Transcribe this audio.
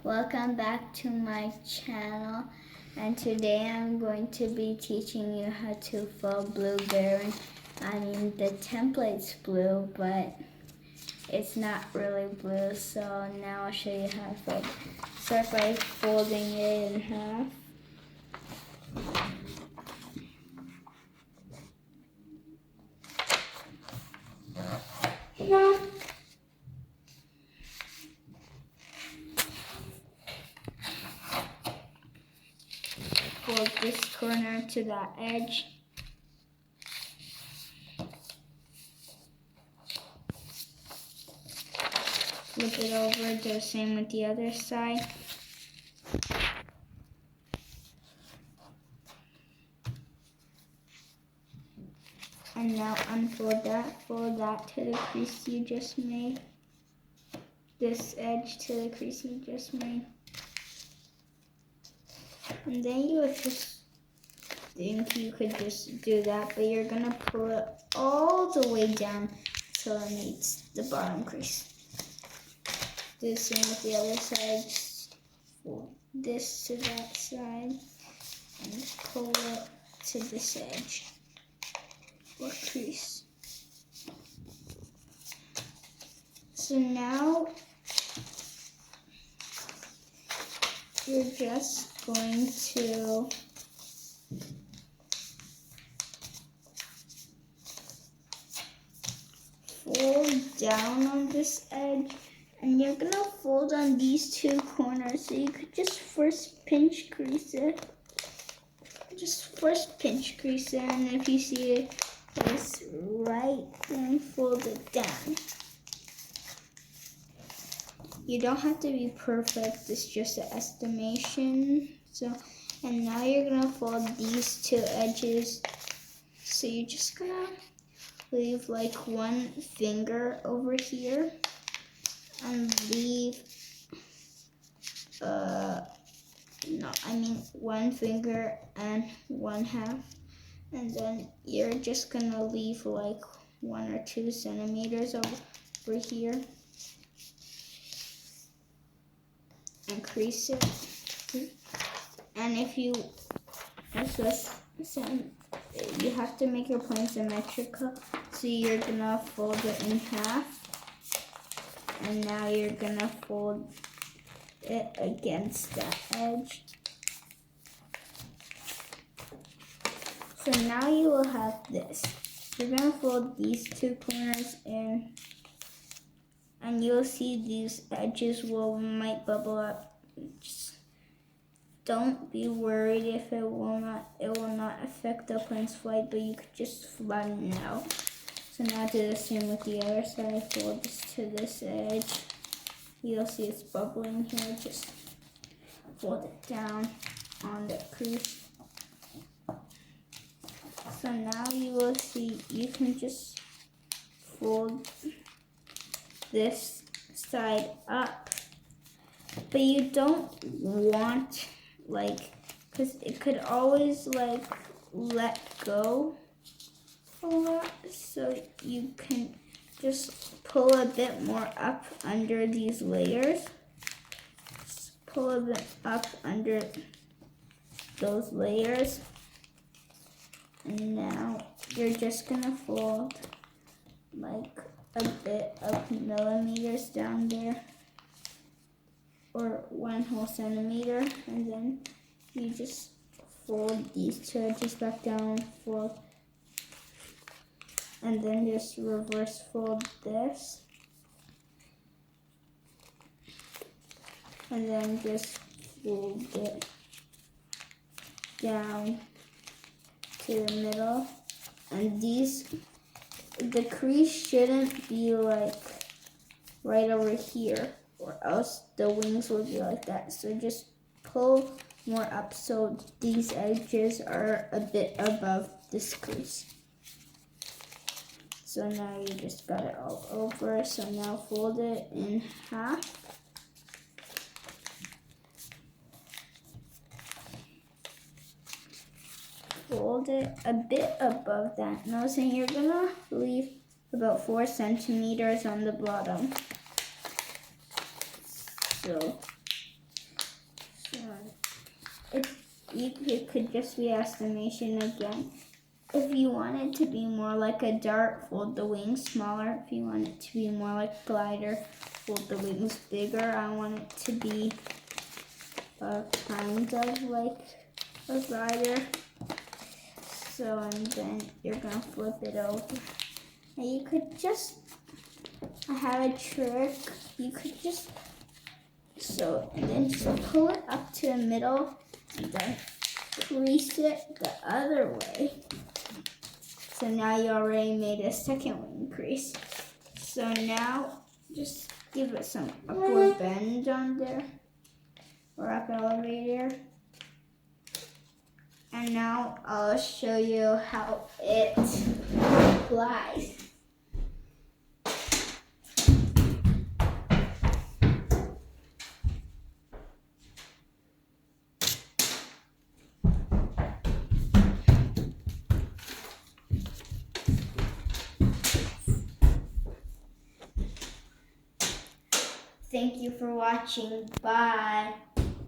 Welcome back to my channel, and today I'm going to be teaching you how to fold Blue Baron. I mean, the template's blue, but it's not really blue, so now I'll show you how to fold. Start by folding it in half. Fold this corner to that edge. Flip it over, do the same with the other side. And now unfold that, fold that to the crease you just made. This edge to the crease you just made. And then you would just think you could just do that, but you're gonna pull it all the way down till it meets the bottom crease. Do the same with the other side. Just fold this to that side and pull it to this edge or crease. So now you're just going to fold down on this edge, and you're gonna fold on these two corners. So you could just first pinch crease it. Just first pinch crease it, and if you see it's right, then fold it down. You don't have to be perfect, it's just an estimation. So, and now you're gonna fold these two edges. So you're just gonna leave like one finger over here and leave, one finger and 1/2. And then you're just gonna leave like 1 or 2 centimeters over here. And crease it. And if you, you have to make your plane symmetrical. So you're gonna fold it in half. And now you're gonna fold it against that edge. So now you will have this. You're gonna fold these two corners in, and you'll see these edges might bubble up. Just don't be worried if it will not affect the plane's flight, but you could just flatten it out. So now do the same with the other side. Fold this to this edge. You'll see it's bubbling here. Just fold it down on the crease. So now you will see you can just fold this side up, but you don't want because it could always let go a lot, so you can just pull a bit more up under these layers. Just pull a bit up under those layers. And now you're just gonna fold like a bit of millimeters down there, or 1 whole centimeter, and then you just fold these two edges back down, fold, and then just reverse fold this, and then just fold it down to the middle. And the crease shouldn't be like right over here, or else the wings will be like that. So just pull more up so these edges are a bit above this crease. So now you just got it all over. So now fold it in half. Fold it a bit above that nose, and you're gonna leave about 4 centimeters on the bottom. So it could just be estimation again. If you want it to be more like a dart, fold the wings smaller. If you want it to be more like a glider, fold the wings bigger. I want it to be kind of like a glider. So, and then you're gonna flip it over. And you could just, I have a trick. You could just, and then just pull it up to the middle and then crease it the other way. So now you already made a second wing crease. So now just give it some upward bend on there, or up elevator. And now I'll show you how it flies. Thank you for watching. Bye.